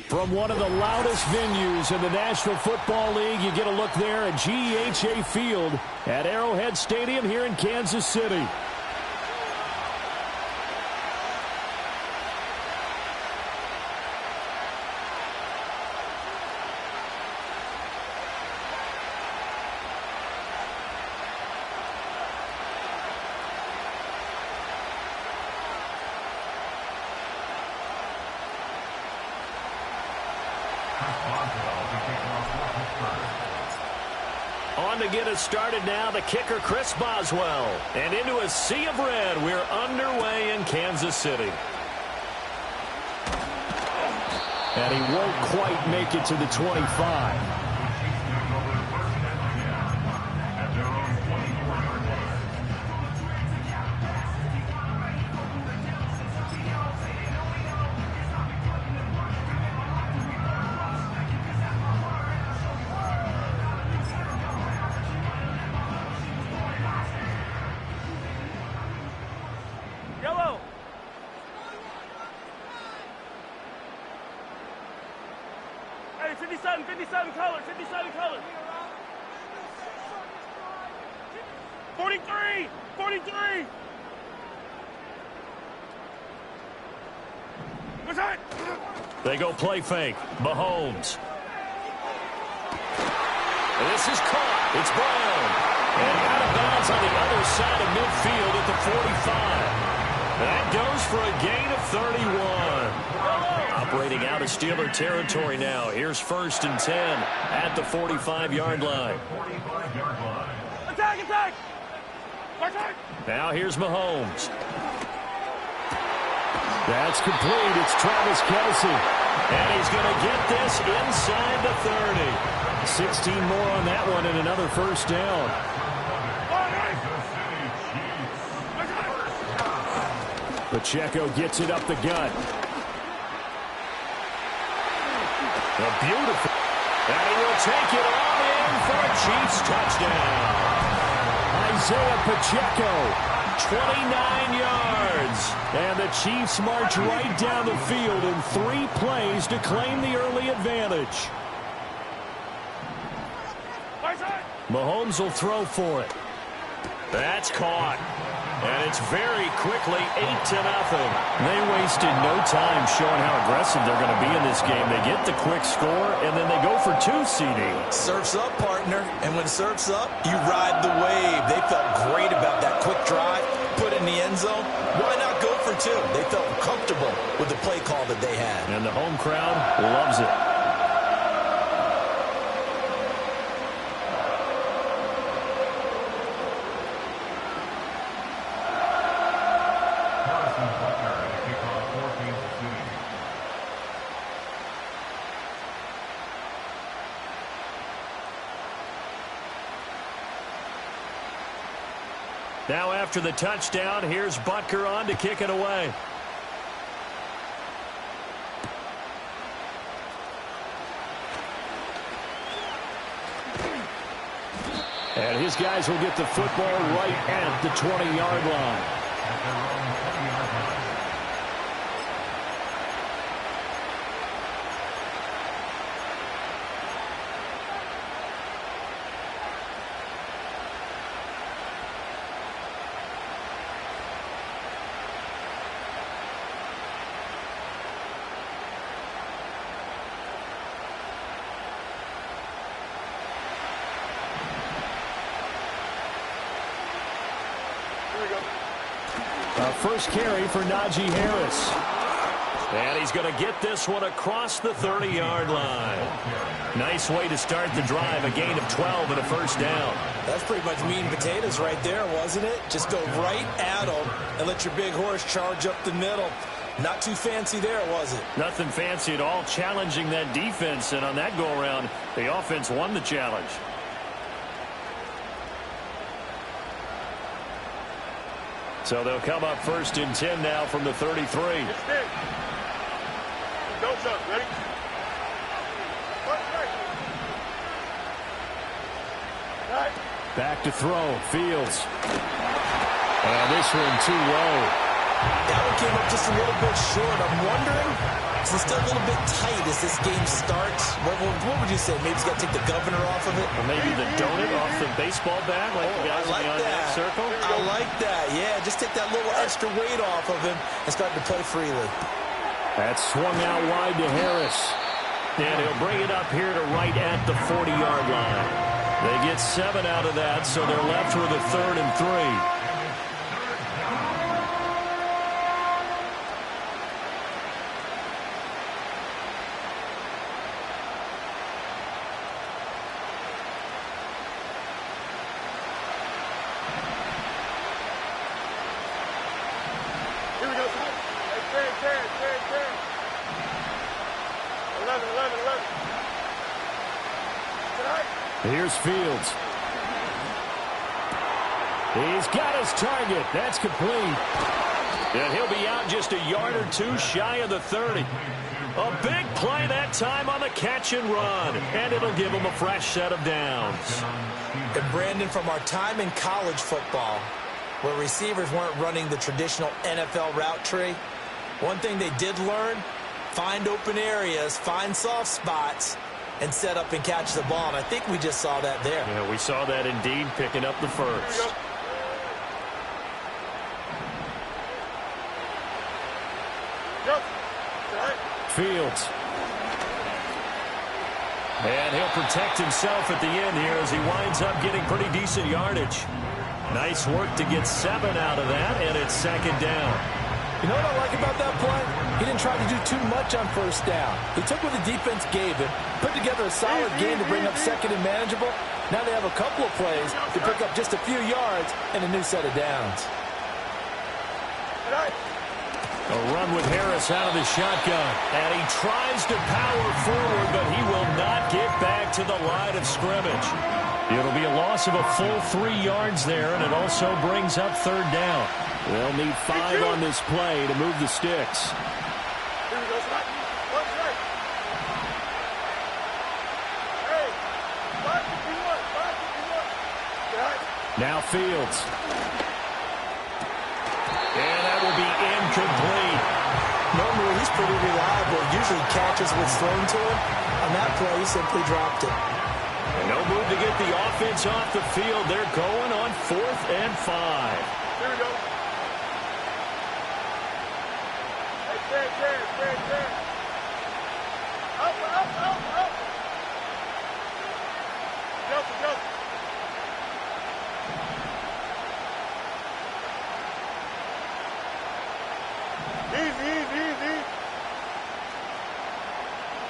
From one of the loudest venues in the National Football League, you get a look there at GEHA Field at Arrowhead Stadium here in Kansas City. On to get us started now, the kicker, Chris Boswell. And into a sea of red, we're underway in Kansas City. And he won't quite make it to the 25. Hey, 57 color, 57 color. 43, 43. What's that? They go play fake. Mahomes. And this is caught. It's Brown. And out of bounds on the other side of midfield at the 45. That goes for a gain of 31. Operating out of Steeler territory now. Here's 1st and 10 at the 45-yard line. Attack, attack! Attack! Now here's Mahomes. That's complete. It's Travis Kelce. And he's going to get this inside the 30. 16 more on that one and another first down. Pacheco gets it up the gut. A beautiful. And he will take it all in for a Chiefs touchdown. Isaiah Pacheco, 29 yards. And the Chiefs march right down the field in 3 plays to claim the early advantage. Mahomes will throw for it. That's caught. And it's very quickly 8-0. They wasted no time showing how aggressive they're going to be in this game. They get the quick score, and then they go for 2, CD. Surf's up, partner. And when surf's up, you ride the wave. They felt great about that quick drive, put in the end zone. Why not go for 2? They felt comfortable with the play call that they had. And the home crowd loves it. Now after the touchdown, here's Butker on to kick it away. And his guys will get the football right at the 20-yard line. First carry for Najee Harris. And he's going to get this one across the 30-yard line. Nice way to start the drive, a gain of 12 and a first down. That's pretty much meat and potatoes right there, wasn't it? Just go right at them and let your big horse charge up the middle. Not too fancy there, was it? Nothing fancy at all, challenging that defense. And on that go-around, the offense won the challenge. So they'll come up 1st and 10 now from the 33. Don't jump. Ready? Back to throw. Fields. And this one too low. That one came up just a little bit short. I'm wondering Is it still a little bit tight as this game starts? What would you say? Maybe he's got to take the governor off of it? Or maybe the donut off the baseball bat, like the guys I like in the that. circle? I like that. Yeah, just take that little extra weight off of him and start to play freely. That's swung out wide to Harris. And he'll bring it up here to right at the 40-yard line. They get 7 out of that, so they're left with a 3rd and 3. Here we go. Hey, 11. Here's Fields. He's got his target. That's complete. And he'll be out just a yard or two shy of the 30. A big play that time on the catch and run. And it'll give him a fresh set of downs. And Brandon, from our time in college football, where receivers weren't running the traditional NFL route tree, one thing they did learn, find open areas, find soft spots, and set up and catch the ball. And I think we just saw that there. Yeah, we saw that indeed, picking up the first. Fields. And he'll protect himself at the end here as he winds up getting pretty decent yardage. Nice work to get 7 out of that, and it's 2nd down. You know what I like about that play? He didn't try to do too much on first down. He took what the defense gave him, put together a solid game to bring up 2nd and manageable. Now they have a couple of plays to pick up just a few yards and a new set of downs. A run with Harris out of the shotgun. And he tries to power forward, but he will not get back to the line of scrimmage. It'll be a loss of a full 3 yards there, and it also brings up 3rd down. They'll need 5 on this play to move the sticks. Here we go. What's right? Hey, 551. Now Fields. And that will be incomplete. Normally, he's pretty reliable. Usually catches what's thrown to him. On that play, he simply dropped it. And no move to get the offense off the field. They're going on 4th and 5. Here we go. Hey, Up. Joseph. Easy.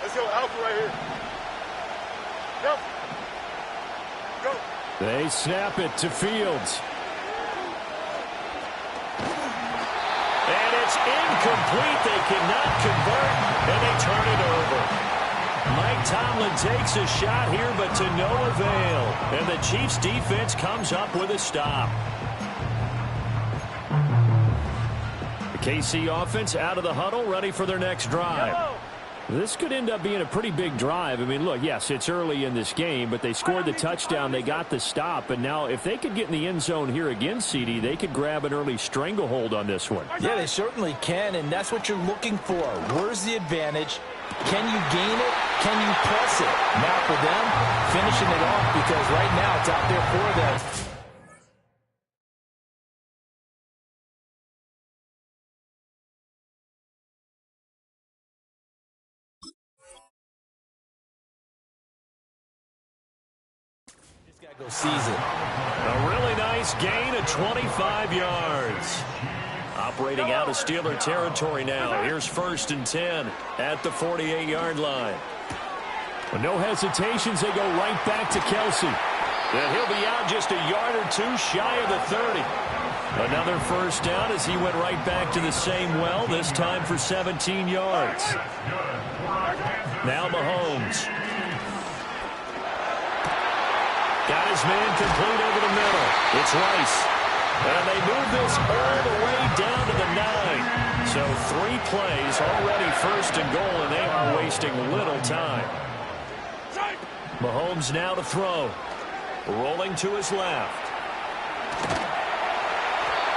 Let's go, Alpha right here. Go. They snap it to Fields. And it's incomplete. They cannot convert, and they turn it over. Mike Tomlin takes a shot here, but to no avail. And the Chiefs' defense comes up with a stop. The KC offense out of the huddle, ready for their next drive. This could end up being a pretty big drive. I mean, look, yes, it's early in this game, but they scored the touchdown. They got the stop. And now if they could get in the end zone here again, CD, they could grab an early stranglehold on this one. Yeah, they certainly can, and that's what you're looking for. Where's the advantage? Can you gain it? Can you press it? Now for them, finishing it off, because right now it's out there for them. Go seize it. A really nice gain of 25 yards. Operating out of Steeler territory now. Here's 1st and 10 at the 48-yard line. With no hesitations, they go right back to Kelsey. And he'll be out just a yard or two shy of the 30. Another 1st down as he went right back to the same well, this time for 17 yards. Now Mahomes. Got his man complete over the middle. It's Rice. And they move this all the way down to the 9. So 3 plays already 1st and goal, and they are wasting little time. Mahomes now to throw. Rolling to his left.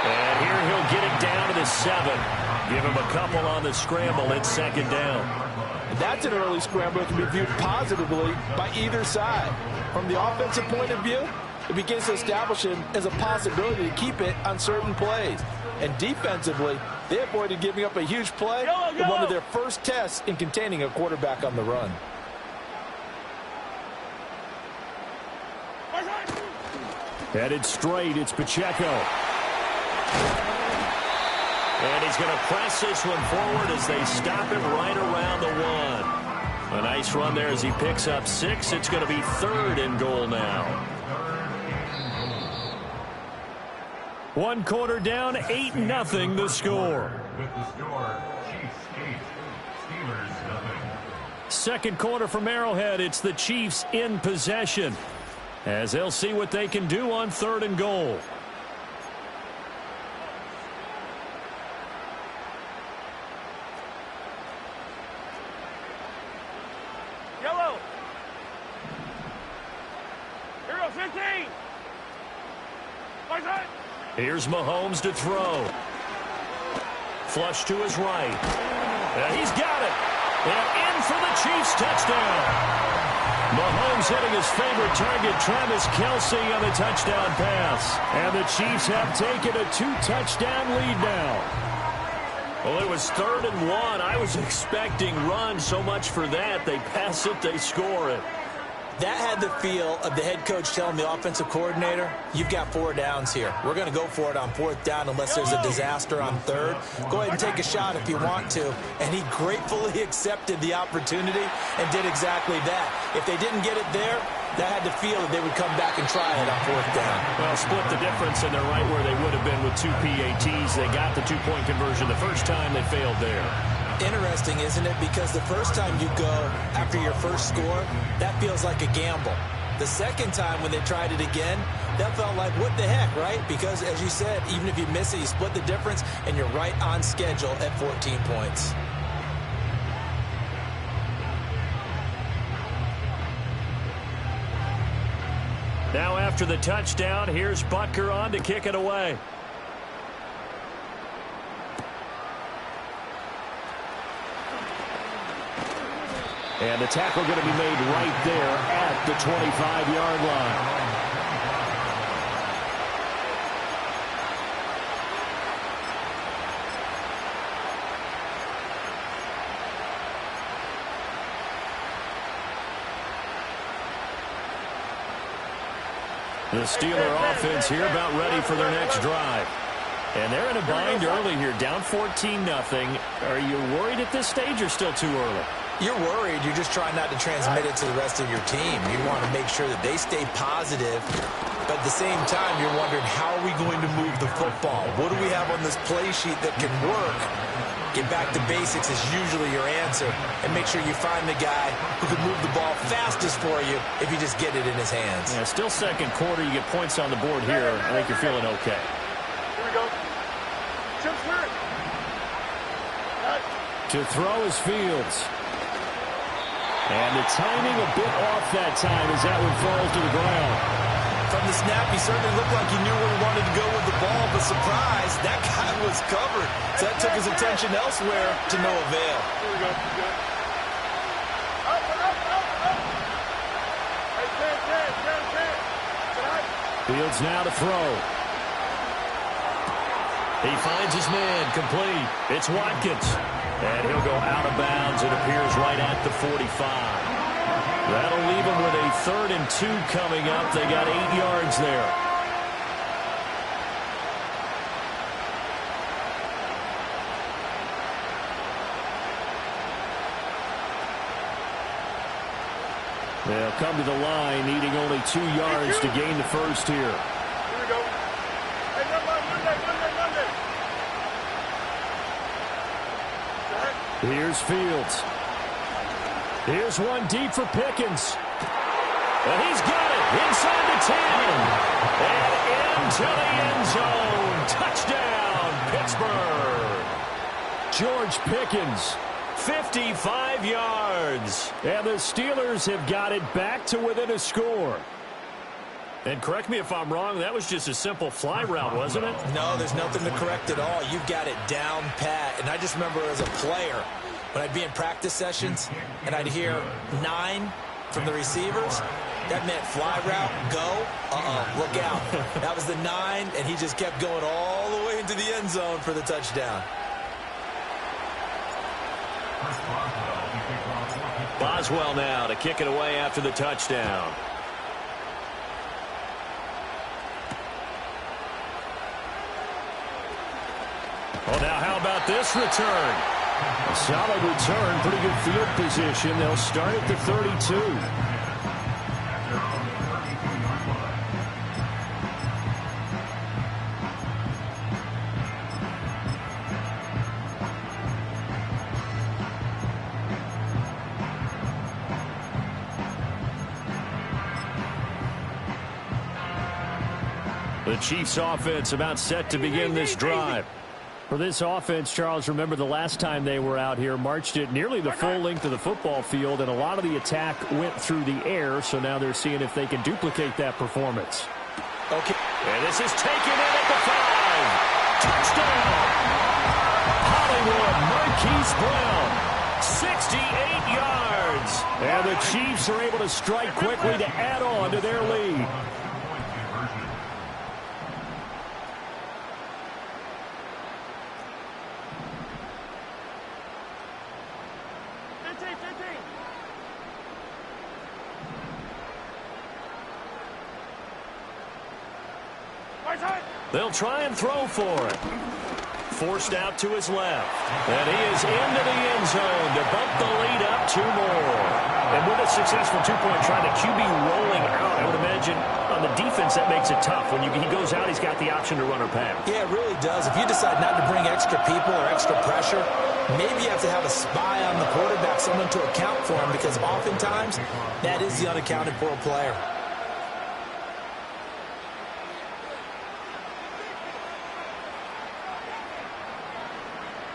And here he'll get it down to the 7. Give him a couple on the scramble. It's second down. That's an early scramble that can be viewed positively by either side. From the offensive point of view, it begins to establish him as a possibility to keep it on certain plays. And defensively, they avoided giving up a huge play in one of their first tests in containing a quarterback on the run. Headed straight, it's Pacheco. And he's going to press this one forward as they stop him right around the 1. A nice run there as he picks up 6. It's going to be 3rd and goal now. 1 quarter down, 8-0 the score. With the score, Chiefs 8, Steelers 0. Second quarter from Arrowhead, it's the Chiefs in possession, as they'll see what they can do on 3rd and goal. Yellow. Here goes 15. Right side. Here's Mahomes to throw. Flush to his right. And he's got it. And in for the Chiefs touchdown. Mahomes hitting his favorite target, Travis Kelce, on the touchdown pass. And the Chiefs have taken a 2-touchdown lead now. Well, it was 3rd and 1. I was expecting run, so much for that. They pass it, they score it. That had the feel of the head coach telling the offensive coordinator, you've got 4 downs here. We're going to go for it on 4th down unless there's a disaster on 3rd. Go ahead and take a shot if you want to. And he gratefully accepted the opportunity and did exactly that. If they didn't get it there, that had the feel that they would come back and try it on 4th down. Well, split the difference, and they're right where they would have been with 2 PATs. They got the 2-point conversion the first time. They failed there. Interesting, isn't it? Because the first time you go after your first score, that feels like a gamble. The second time when they tried it again, that felt like, what the heck, right? Because, as you said, even if you miss it, you split the difference, and you're right on schedule at 14 points. Now after the touchdown, here's Butker on to kick it away. And the tackle going to be made right there at the 25-yard line. The Steeler offense here about ready for their next drive. And they're in a bind early here, down 14-0. Are you worried at this stage or still too early? You're worried. You're just trying not to transmit it to the rest of your team. You want to make sure that they stay positive. But at the same time, you're wondering, how are we going to move the football? What do we have on this play sheet that can work? Get back to basics is usually your answer. And make sure you find the guy who can move the ball fastest for you if you just get it in his hands. Yeah, still second quarter. You get points on the board here. I think you're feeling okay. Here we go. Chip clear. To throw is Fields. And the timing a bit off that time as that one falls to the ground. From the snap, he certainly looked like he knew where he wanted to go with the ball, but surprise, that guy was covered. So that took his attention elsewhere to no avail. Here we go. Up. Hey, 10. Fields now to throw. He finds his man, complete. It's Watkins. And he'll go out of bounds. It appears right at the 45. That'll leave him with a 3rd and 2 coming up. They got 8 yards there. They'll come to the line, needing only 2 yards to gain the first here. Here we go. Hey, Monday. Here's Fields. Here's one deep for Pickens. And he's got it inside the 10. And into the end zone. Touchdown, Pittsburgh. George Pickens, 55 yards. And the Steelers have got it back to within a score. And correct me if I'm wrong, that was just a simple fly route, wasn't it? No, there's nothing to correct at all. You've got it down pat. And I just remember as a player, when I'd be in practice sessions and I'd hear 9 from the receivers, that meant fly route, go, look out. That was the 9, and he just kept going all the way into the end zone for the touchdown. Boswell now to kick it away after the touchdown. Well, now how about this return? A solid return, pretty good field position. They'll start at the 32. The Chiefs offense about set to begin this drive. For this offense, Charles, remember the last time they were out here, marched it nearly the full length of the football field, and a lot of the attack went through the air, so now they're seeing if they can duplicate that performance. Okay. And this is taken in at the 5. Touchdown! Hollywood Marquise Brown, 68 yards. And the Chiefs are able to strike quickly to add on to their lead. They'll try and throw for it. Forced out to his left. And he is into the end zone to bump the lead up 2 more. And with a successful 2-point try, the QB rolling out, I would imagine on the defense that makes it tough. When he goes out, he's got the option to run or pass. Yeah, it really does. If you decide not to bring extra people or extra pressure, maybe you have to have a spy on the quarterback, someone to account for him, because oftentimes that is the unaccounted for player.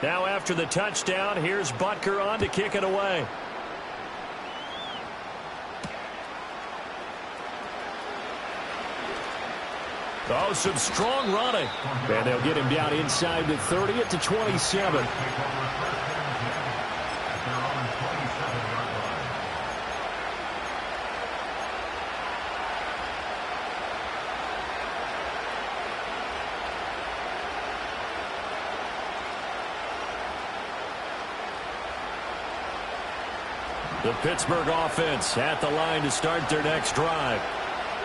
Now after the touchdown, here's Butker on to kick it away. Oh, some strong running. And they'll get him down inside the 30 at the 27. The Pittsburgh offense at the line to start their next drive.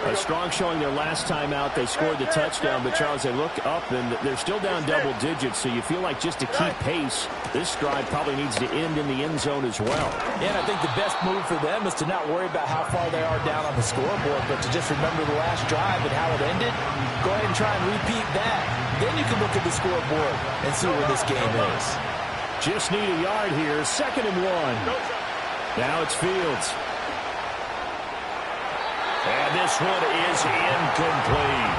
A strong showing their last time out. They scored the touchdown, but Charles, they look up and they're still down double digits, so you feel like just to keep pace, this drive probably needs to end in the end zone as well. Yeah, and I think the best move for them is to not worry about how far they are down on the scoreboard, but to just remember the last drive and how it ended. Go ahead and try and repeat that. Then you can look at the scoreboard and see where this game is. Just need a yard here. 2nd and 1. Now it's Fields. And this one is incomplete.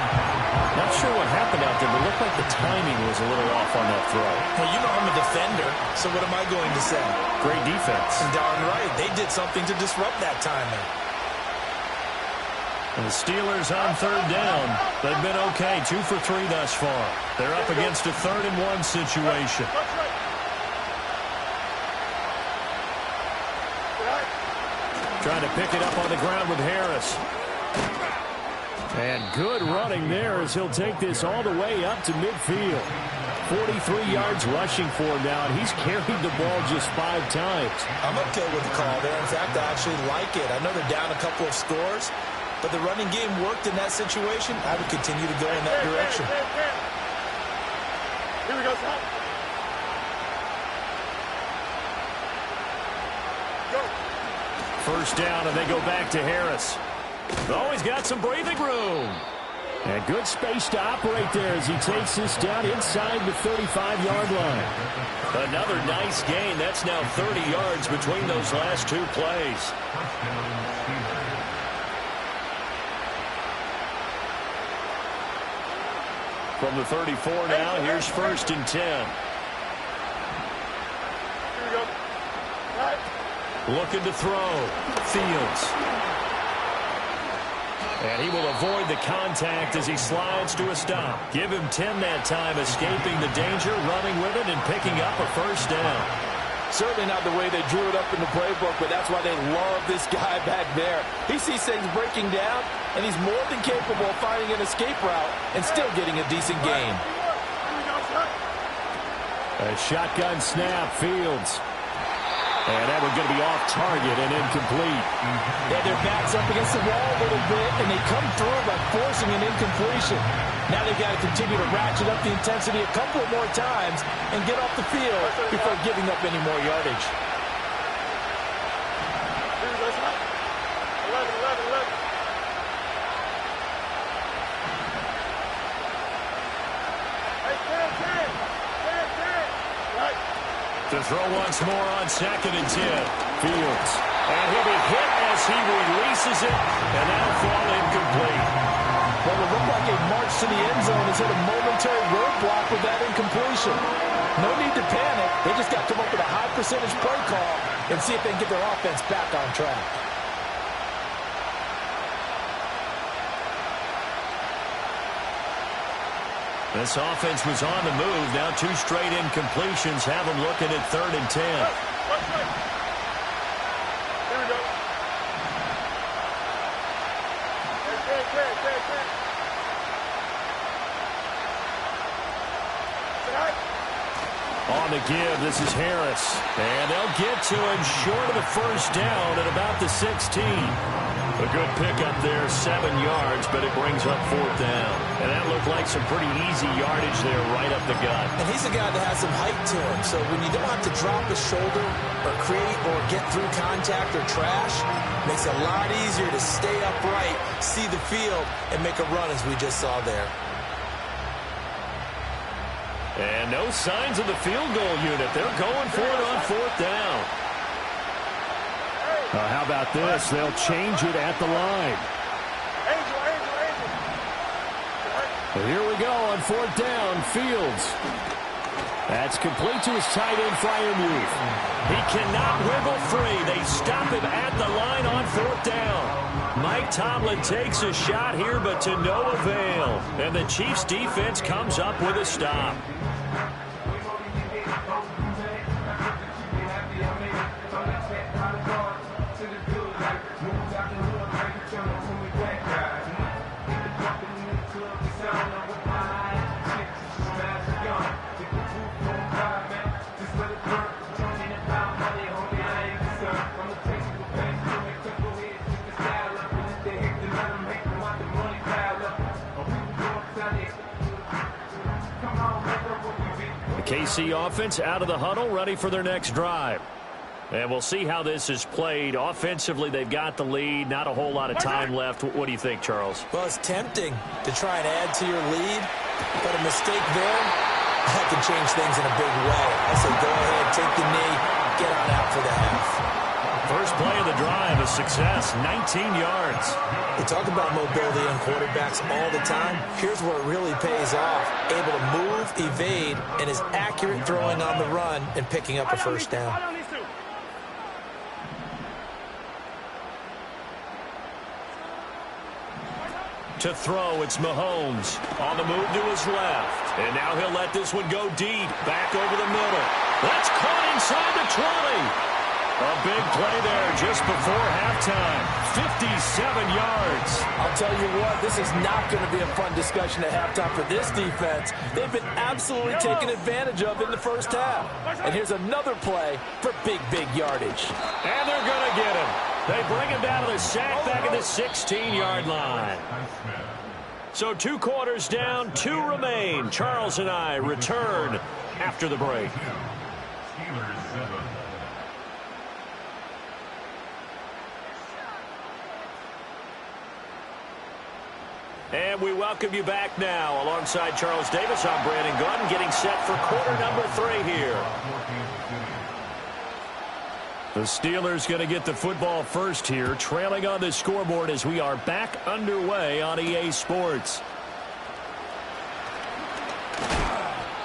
Not sure what happened out there, but it looked like the timing was a little off on that throw. Well, you know I'm a defender, so what am I going to say? Great defense. Darn right. They did something to disrupt that timing. And the Steelers on 3rd down. They've been okay. 2 for 3 thus far. They're up against a 3rd and 1 situation. Trying to pick it up on the ground with Harris. And good running there as he'll take this all the way up to midfield. 43 yards rushing for him now, and he's carried the ball just 5 times. I'm okay with the call there. In fact, I actually like it. I know they're down a couple of scores, but the running game worked in that situation. I would continue to go in that direction. Here we go, Tom. First down, and they go back to Harris. Oh, he's got some breathing room. And good space to operate there as he takes this down inside the 35-yard line. Another nice gain. That's now 30 yards between those last 2 plays. From the 34 now, here's 1st and 10. Here we go. Looking to throw. Fields. And he will avoid the contact as he slides to a stop. Give him 10 that time, escaping the danger, running with it, and picking up a first down. Certainly not the way they drew it up in the playbook, but that's why they love this guy back there. He sees things breaking down, and he's more than capable of finding an escape route and still getting a decent gain. A shotgun snap, Fields. And that one's going to be off target and incomplete. Yeah, their back's up against the wall a little bit, and they come through by forcing an incompletion. Now they've got to continue to ratchet up the intensity a couple of more times and get off the field before giving up any more yardage. 11. To throw once more on 2nd and 10. Fields. And he'll be hit as he releases it, and that'll fall incomplete. Well, it looked like a march to the end zone has hit a momentary roadblock with that incompletion. No need to panic. They just got to come up with a high percentage play call and see if they can get their offense back on track. This offense was on the move. Now 2 straight incompletions have them looking at 3rd and 10. Here we go. On the give, this is Harris. And they'll get to him short of the first down at about the 16. A good pickup there, 7 yards, but it brings up 4th down. And that looked like some pretty easy yardage there right up the gut. And he's a guy that has some height to him, so when you don't have to drop a shoulder or create or get through contact or trash, it makes it a lot easier to stay upright, see the field, and make a run as we just saw there. And no signs of the field goal unit. They're going for it on 4th down. How about this? They'll change it at the line. Well, here we go on 4th down. Fields. That's complete to his tight end, Fryermuth. He cannot wiggle free. They stop him at the line on 4th down. Mike Tomlin takes a shot here, but to no avail. And the Chiefs' defense comes up with a stop. KC offense out of the huddle, ready for their next drive. And we'll see how this is played. Offensively, they've got the lead. Not a whole lot of time left. What do you think, Charles? Well, it's tempting to try and add to your lead, but a mistake there, that can change things in a big way. I say go ahead, take the knee, get on out for the half. First play of the drive, a success, 19 yards. We talk about mobility on quarterbacks all the time. Here's where it really pays off. Able to move, evade, and is accurate throwing on the run and picking up a first down. To throw, it's Mahomes. On the move to his left. And now he'll let this one go deep. Back over the middle. That's caught inside the 20. A big play there just before halftime. 57 yards. I'll tell you what, this is not going to be a fun discussion at halftime for this defense. They've been absolutely taken advantage of in the first half. And here's another play for big, big yardage. And they're going to get him. They bring him down to the sack back at the 16-yard line. So 2 quarters down, 2 remain. Charles and I return after the break. And we welcome you back now. Alongside Charles Davis, I'm Brandon Gunn, getting set for quarter number 3 here. The Steelers going to get the football first here, trailing on the scoreboard as we are back underway on EA Sports.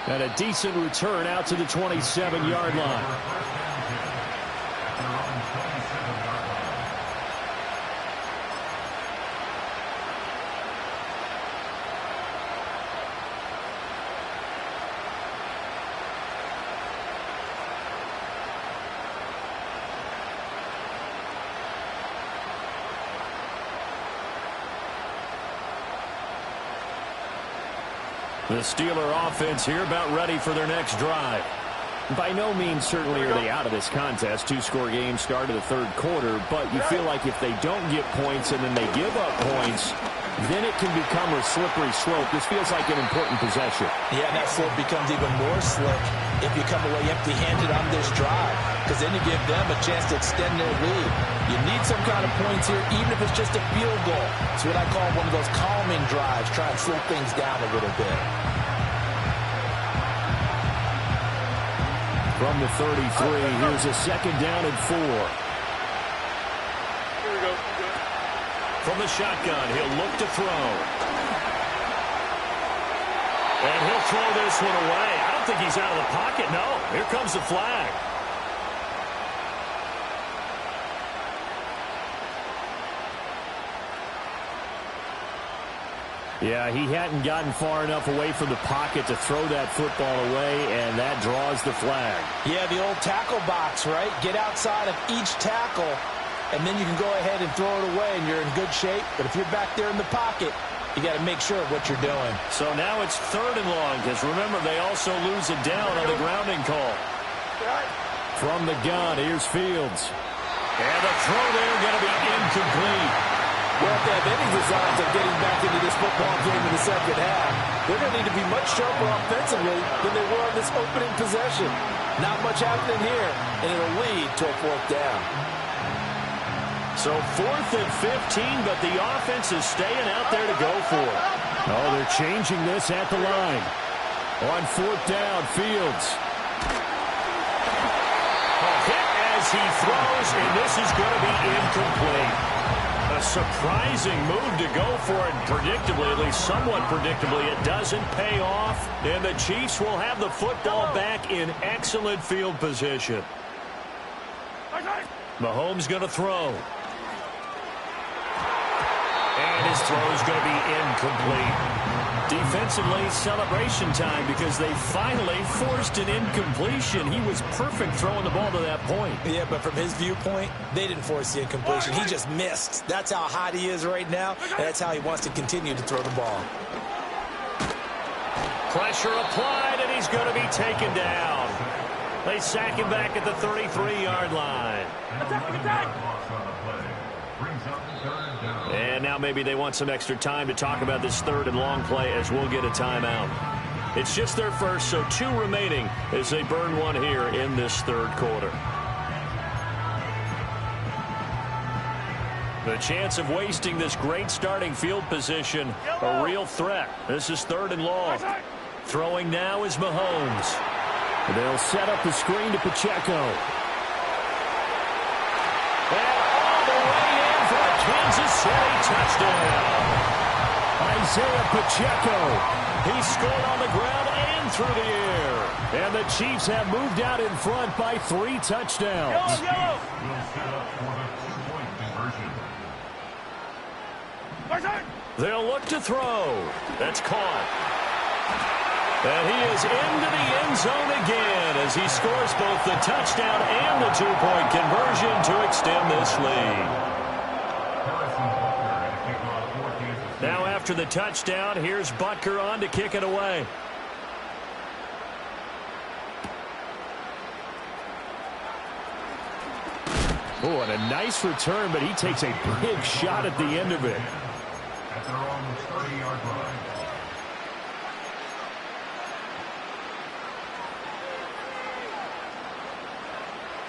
And a decent return out to the 27-yard line. The Steeler offense here about ready for their next drive. By no means certainly are they out of this contest. Two-score game start of the third quarter, but you feel like if they don't get points and then they give up points, then it can become a slippery slope. This feels like an important possession. Yeah, and that slope becomes even more slick if you come away empty-handed on this drive, because then you give them a chance to extend their lead. You need some kind of points here, even if it's just a field goal. It's what I call one of those calming drives, try and slow things down a little bit. From the 33, here's a second down and 4. Here we go. From the shotgun, he'll look to throw. And he'll throw this one away. I don't think he's out of the pocket. No, here comes the flag. Yeah, he hadn't gotten far enough away from the pocket to throw that football away, and that draws the flag. Yeah, the old tackle box, right? Get outside of each tackle, and then you can go ahead and throw it away, and you're in good shape. But if you're back there in the pocket, you got to make sure of what you're doing. So now it's 3rd and long, because remember, they also lose it down on the grounding call. From the gun, here's Fields. And the throw there going to be incomplete. Well, if they have any designs of getting back into this football game in the second half, they're going to need to be much sharper offensively than they were on this opening possession. Not much happening here, and it'll lead to a 4th down. So 4th and 15, but the offense is staying out there to go for it. Oh, they're changing this at the line. On 4th down, Fields. A hit as he throws, and this is going to be incomplete. A surprising move to go for it, predictably, at least somewhat predictably. It doesn't pay off, and the Chiefs will have the football back in excellent field position. Mahomes going to throw. And his throw is going to be incomplete. Defensively, celebration time because they finally forced an incompletion. He was perfect throwing the ball to that point. Yeah, but from his viewpoint, they didn't force the incompletion. He just missed. That's how hot he is right now, and that's how he wants to continue to throw the ball. Pressure applied, and he's going to be taken down. They sack him back at the 33-yard line. And now maybe they want some extra time to talk about this 3rd and long play as we'll get a timeout. It's just their first, so 2 remaining as they burn one here in this 3rd quarter. The chance of wasting this great starting field position, a real threat. This is 3rd and long. Throwing now is Mahomes. They'll set up the screen to Pacheco. Kansas City touchdown. Isaiah Pacheco. He scored on the ground and through the air. And the Chiefs have moved out in front by 3 touchdowns. Yellow. They'll look to throw. That's caught. And he is into the end zone again as he scores both the touchdown and the 2-point conversion to extend this lead. Now after the touchdown, here's Butker on to kick it away. Oh, and a nice return, but he takes a big shot at the end of it. At their own 30-yard line.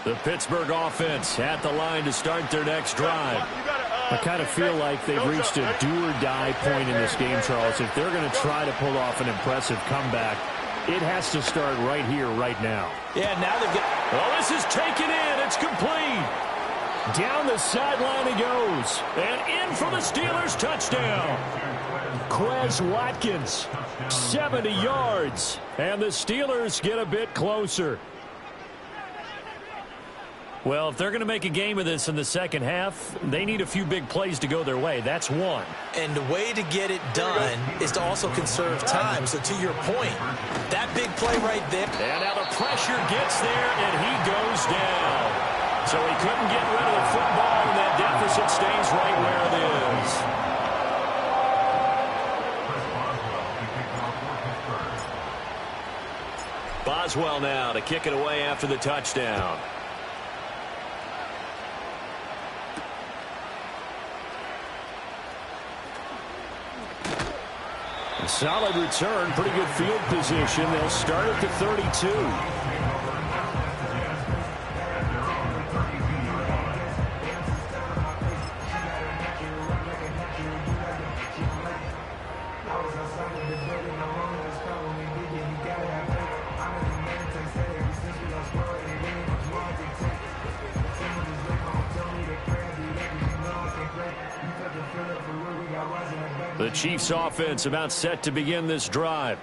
The Pittsburgh offense at the line to start their next drive. I kind of feel like they've reached a do-or-die point in this game, Charles. If they're going to try to pull off an impressive comeback, it has to start right here, right now. Yeah, now they've got... Well, this is taken in. It's complete. Down the sideline he goes. And in for the Steelers touchdown. Quez Watkins, 70 yards. And the Steelers get a bit closer. Well, if they're going to make a game of this in the second half, they need a few big plays to go their way. That's one. And the way to get it done is to also conserve time. So to your point, that big play right there. And now the pressure gets there, and he goes down. So he couldn't get rid of the football, and that deficit stays right where it is. Boswell now to kick it away after the touchdown. Solid return, pretty good field position. They'll start at the 32. The Chiefs offense about set to begin this drive.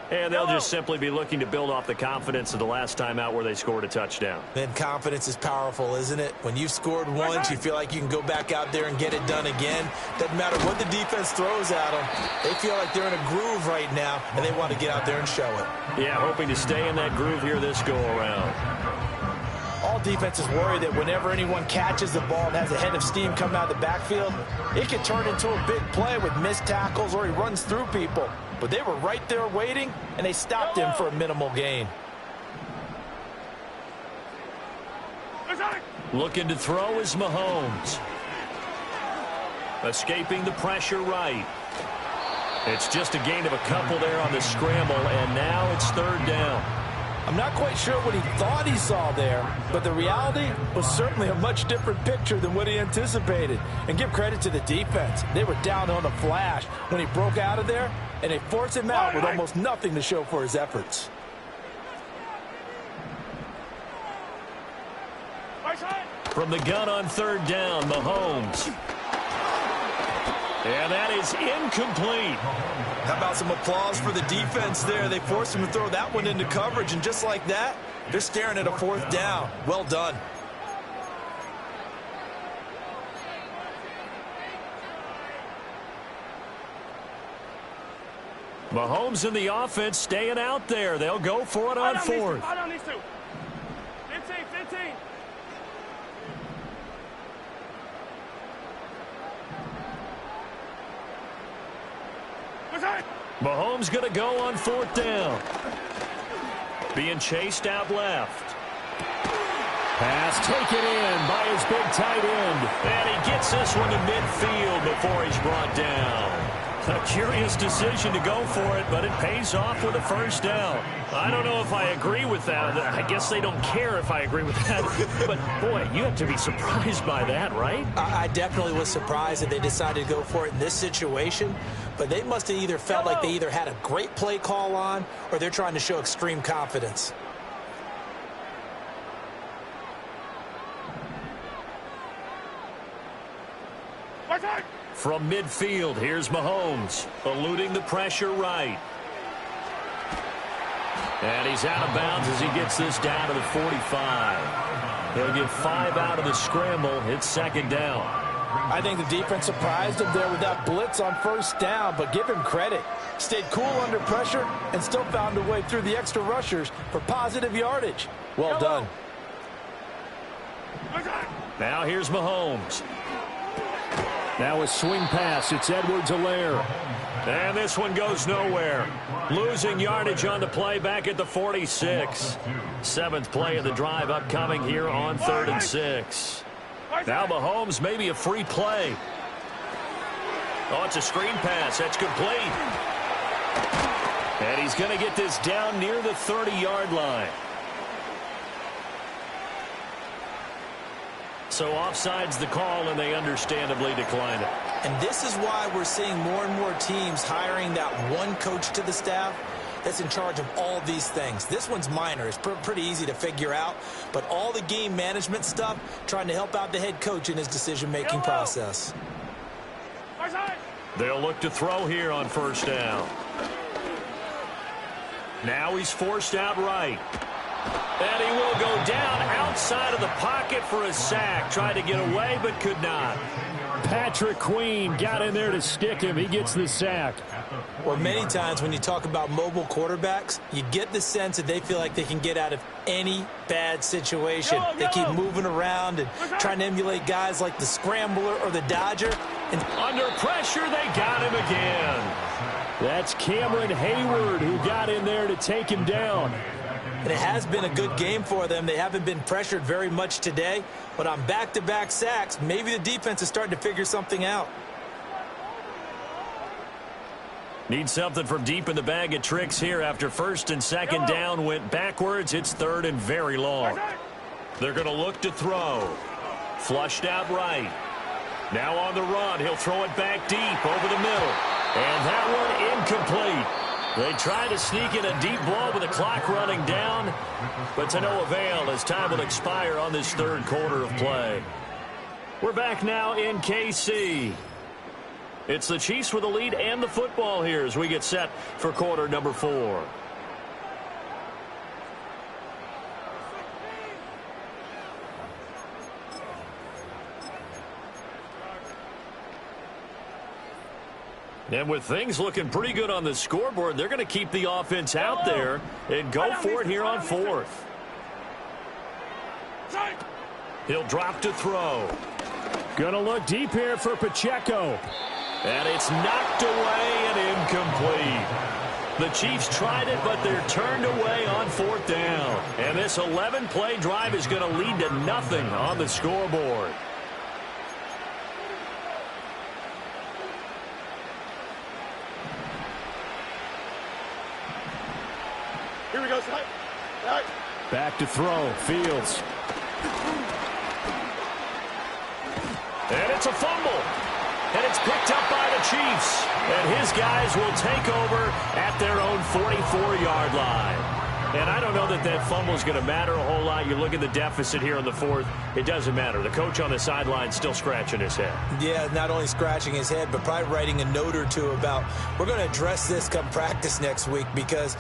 And they'll just simply be looking to build off the confidence of the last time out where they scored a touchdown. Then confidence is powerful, isn't it? When you've scored once, you feel like you can go back out there and get it done again. Doesn't matter what the defense throws at them. They feel like they're in a groove right now, and they want to get out there and show it. Yeah, hoping to stay in that groove here this go-around. All defenses worry that whenever anyone catches the ball and has a head of steam coming out of the backfield, it can turn into a big play with missed tackles or he runs through people. But they were right there waiting, and they stopped him for a minimal gain. Looking to throw is Mahomes. Escaping the pressure right. It's just a gain of a couple there on the scramble, and now it's third down. I'm not quite sure what he thought he saw there, but the reality was certainly a much different picture than what he anticipated. And give credit to the defense. They were down on a flash when he broke out of there, and they forced him out with almost nothing to show for his efforts. From the gun on third down, Mahomes. And that is incomplete. How about some applause for the defense there? They forced him to throw that one into coverage, and just like that, they're staring at a fourth down. Well done. Mahomes and the offense staying out there. They'll go for it on fourth. 15. Mahomes going to go on fourth down. Being chased out left. Pass taken in by his big tight end. And he gets this one to midfield before he's brought down. A curious decision to go for it, but it pays off with a first down. I don't know if I agree with that. I guess they don't care if I agree with that. But, boy, you have to be surprised by that, right? I definitely was surprised that they decided to go for it in this situation. But they must have either felt like they either had a great play call on or they're trying to show extreme confidence. From midfield, here's Mahomes, eluding the pressure right. And he's out of bounds as he gets this down to the 45. He'll get 5 out of the scramble. It's second down. I think the defense surprised him there with that blitz on first down, but give him credit. Stayed cool under pressure and still found a way through the extra rushers for positive yardage. Well done. Now here's Mahomes. Now a swing pass. It's Edwards-Helaire. And this one goes nowhere. Losing yardage on the play back at the 46. 7th play of the drive upcoming here on 3rd and 6. Now Mahomes, maybe a free play. Oh, it's a screen pass. That's complete. And he's going to get this down near the 30-yard line. So offside's the call, and they understandably decline it. And this is why we're seeing more and more teams hiring that one coach to the staff that's in charge of all these things. This one's minor. It's pretty easy to figure out. But all the game management stuff, trying to help out the head coach in his decision-making process. They'll look to throw here on first down. Now he's forced out right. And he will go down outside of the pocket for a sack. Tried to get away, but could not. Patrick Queen got in there to stick him. He gets the sack. Well, many times when you talk about mobile quarterbacks, you get the sense that they feel like they can get out of any bad situation. They keep moving around and trying to emulate guys like the Scrambler or the Dodger. And under pressure, they got him again. That's Cameron Hayward who got in there to take him down. and it has been a good game for them. They haven't been pressured very much today, but on back-to-back sacks, maybe the defense is starting to figure something out. Need something from deep in the bag of tricks here after first and second down went backwards. It's third and very long. They're going to look to throw. Flushed out right. Now on the run. He'll throw it back deep over the middle. And that one incomplete. They try to sneak in a deep ball with the clock running down, but to no avail as time will expire on this third quarter of play. We're back now in KC. It's the Chiefs with the lead and the football here as we get set for quarter number 4. And with things looking pretty good on the scoreboard, they're going to keep the offense out there and go for it here on fourth. He'll drop to throw. Going to look deep here for Pacheco. And it's knocked away and incomplete. The Chiefs tried it, but they're turned away on fourth down. And this 11-play drive is going to lead to nothing on the scoreboard. Here we go, slide. Right. Back to throw. Fields. And it's a fumble. And it's picked up by the Chiefs. And his guys will take over at their own 44-yard line. And I don't know that that fumble is going to matter a whole lot. You look at the deficit here in the fourth. It doesn't matter. The coach on the sideline still scratching his head. Yeah, not only scratching his head, but probably writing a note or two about, we're going to address this come practice next week because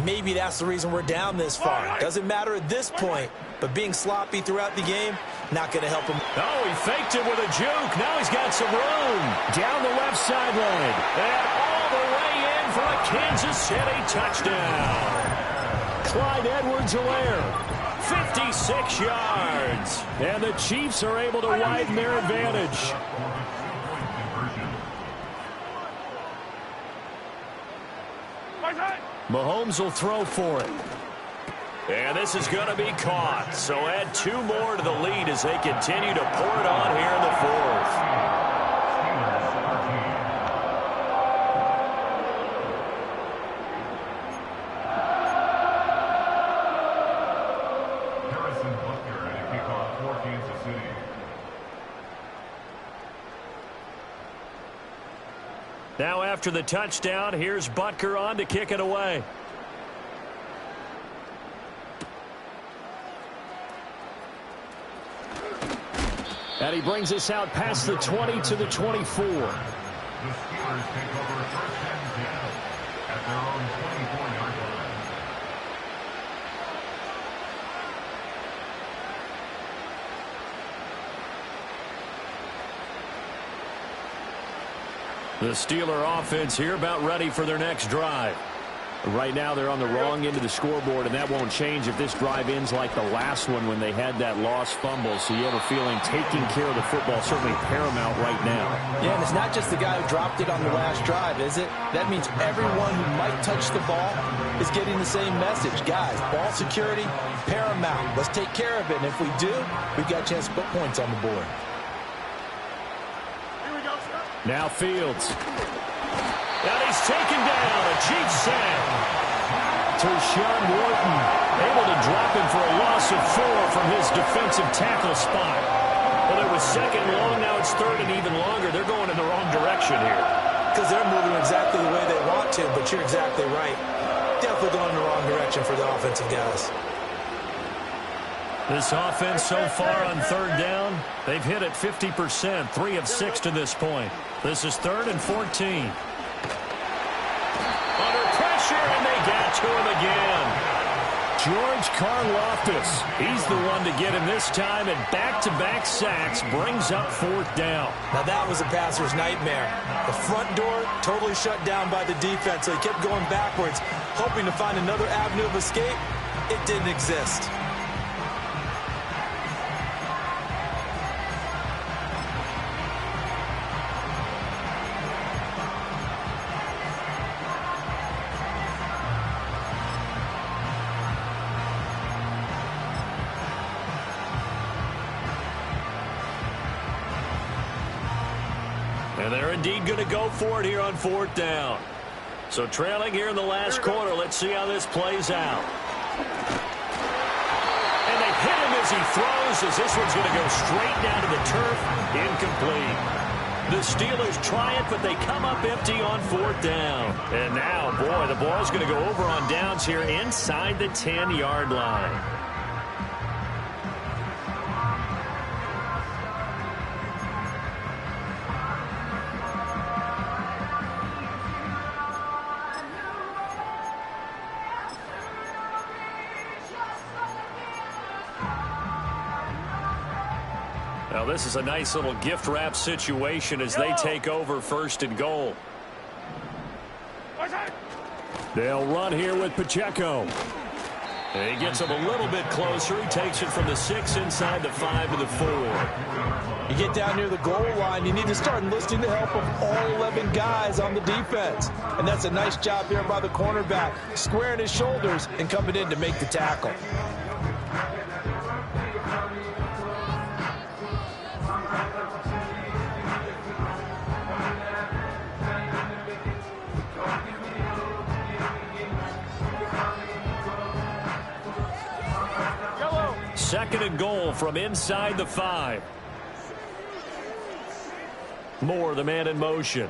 maybe that's the reason we're down this far. Doesn't matter at this point, but being sloppy throughout the game, not going to help him. Oh, he faked it with a juke. Now he's got some room. Down the left sideline. And all the way in for a Kansas City touchdown. Clyde Edwards-Helaire, 56 yards. And the Chiefs are able to widen their advantage. Mahomes will throw for it. And this is going to be caught. So add 2 more to the lead as they continue to pour it on here in the fourth. Now after the touchdown, here's Butker on to kick it away. And he brings us out past the 20 to the 24. The Steelers take over first and 10 at their own 24-yard line. The Steeler offense here about ready for their next drive. Right now they're on the wrong end of the scoreboard, and that won't change if this drive ends like the last one when they had that lost fumble. So you have a feeling taking care of the football certainly paramount right now. Yeah, and it's not just the guy who dropped it on the last drive, is it? That means everyone who might touch the ball is getting the same message. Guys, ball security, paramount. Let's take care of it, and if we do, we've got a chance to put points on the board. Now Fields. And he's taken down. A Chiefs sack. Tershawn Wharton able to drop him for a loss of 4 from his defensive tackle spot. Well, it was second long. Now it's third and even longer. They're going in the wrong direction here. Because they're moving exactly the way they want to, but you're exactly right. Definitely going in the wrong direction for the offensive guys. This offense so far on third down, they've hit it 50%, 3 of 6 to this point. This is 3rd and 14. Under pressure, and they got to him again. George Karlaftis, he's the one to get him this time, and back-to-back sacks brings up 4th down. Now that was a passer's nightmare. The front door totally shut down by the defense, so he kept going backwards, hoping to find another avenue of escape. It didn't exist. And they're indeed going to go for it here on 4th down. So trailing here in the last quarter. Let's see how this plays out. And they hit him as he throws, as this one's going to go straight down to the turf. Incomplete. The Steelers try it, but they come up empty on 4th down. And now, boy, the ball's going to go over on downs here inside the 10-yard line. Now, this is a nice little gift wrap situation as they take over 1st and goal. They'll run here with Pacheco. And he gets him a little bit closer. He takes it from the 6 inside the 5 to the 4. You get down near the goal line, you need to start enlisting the help of all 11 guys on the defense. And that's a nice job there by the cornerback, squaring his shoulders and coming in to make the tackle. Second and goal from inside the 5. Moore, the man in motion.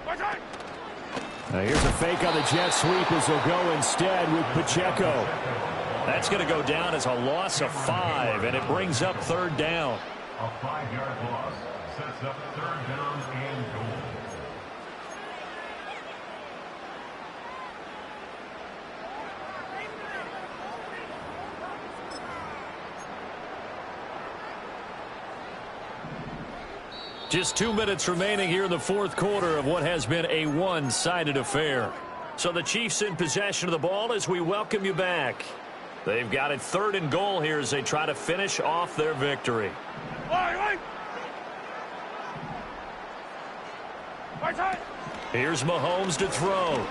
Now here's a fake on the jet sweep as he'll go instead with Pacheco. That's going to go down as a loss of 5, and it brings up 3rd down. A 5-yard loss sets up 3rd down and goal. Just 2 minutes remaining here in the 4th quarter of what has been a one-sided affair. So the Chiefs in possession of the ball as we welcome you back. They've got it 3rd and goal here as they try to finish off their victory. Here's Mahomes to throw.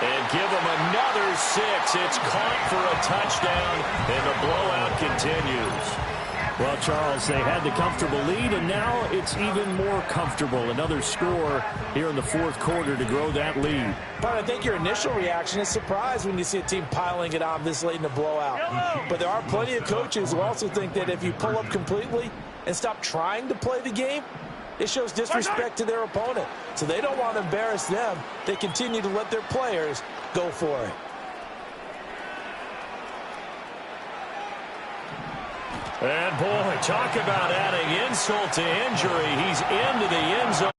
And give him another 6. It's caught for a touchdown, and the blowout continues. Well, Charles, they had the comfortable lead, and now it's even more comfortable. Another score here in the 4th quarter to grow that lead. But I think your initial reaction is surprise when you see a team piling it on this late in the blowout. But there are plenty of coaches who also think that if you pull up completely and stop trying to play the game, it shows disrespect to their opponent. So they don't want to embarrass them. They continue to let their players go for it. And, boy, talk about adding insult to injury. He's into the end zone